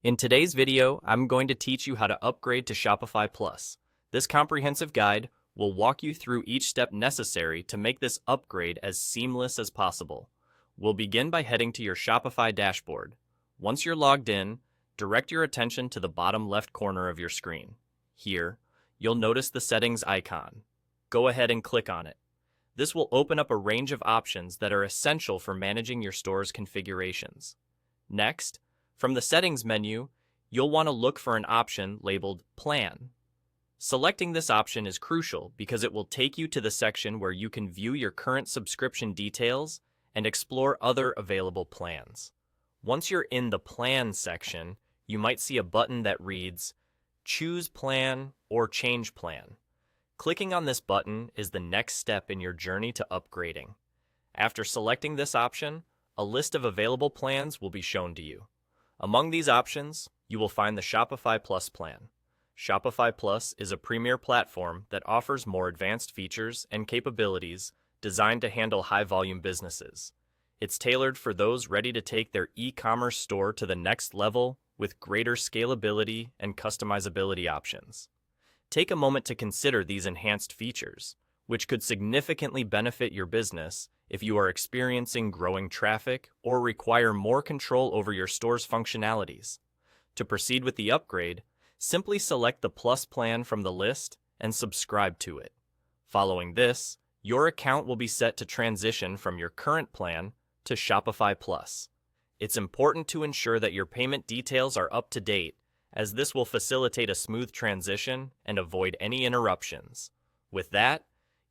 In today's video, I'm going to teach you how to upgrade to Shopify Plus. This comprehensive guide will walk you through each step necessary to make this upgrade as seamless as possible. We'll begin by heading to your Shopify dashboard. Once you're logged in, direct your attention to the bottom left corner of your screen. Here, you'll notice the settings icon. Go ahead and click on it. This will open up a range of options that are essential for managing your store's configurations. Next, from the settings menu, you'll want to look for an option labeled Plan. Selecting this option is crucial because it will take you to the section where you can view your current subscription details and explore other available plans. Once you're in the Plan section, you might see a button that reads Choose Plan or Change Plan. Clicking on this button is the next step in your journey to upgrading. After selecting this option, a list of available plans will be shown to you. Among these options, you will find the Shopify Plus plan. Shopify Plus is a premier platform that offers more advanced features and capabilities designed to handle high-volume businesses. It's tailored for those ready to take their e-commerce store to the next level with greater scalability and customizability options. Take a moment to consider these enhanced features, which could significantly benefit your business if you are experiencing growing traffic or require more control over your store's functionalities. To proceed with the upgrade, simply select the Plus plan from the list and subscribe to it. Following this, your account will be set to transition from your current plan to Shopify Plus. It's important to ensure that your payment details are up to date, as this will facilitate a smooth transition and avoid any interruptions. With that,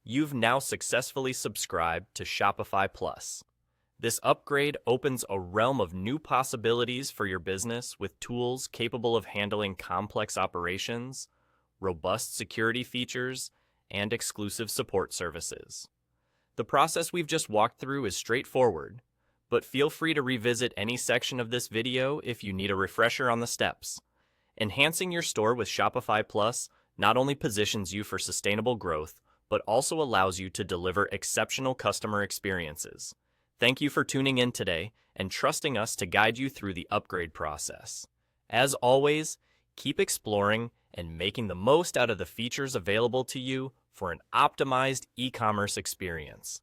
you've now successfully subscribed to Shopify Plus. This upgrade opens a realm of new possibilities for your business with tools capable of handling complex operations, robust security features, and exclusive support services. The process we've just walked through is straightforward, but feel free to revisit any section of this video if you need a refresher on the steps. Enhancing your store with Shopify Plus not only positions you for sustainable growth, but also allows you to deliver exceptional customer experiences. Thank you for tuning in today and trusting us to guide you through the upgrade process. As always, keep exploring and making the most out of the features available to you for an optimized e-commerce experience.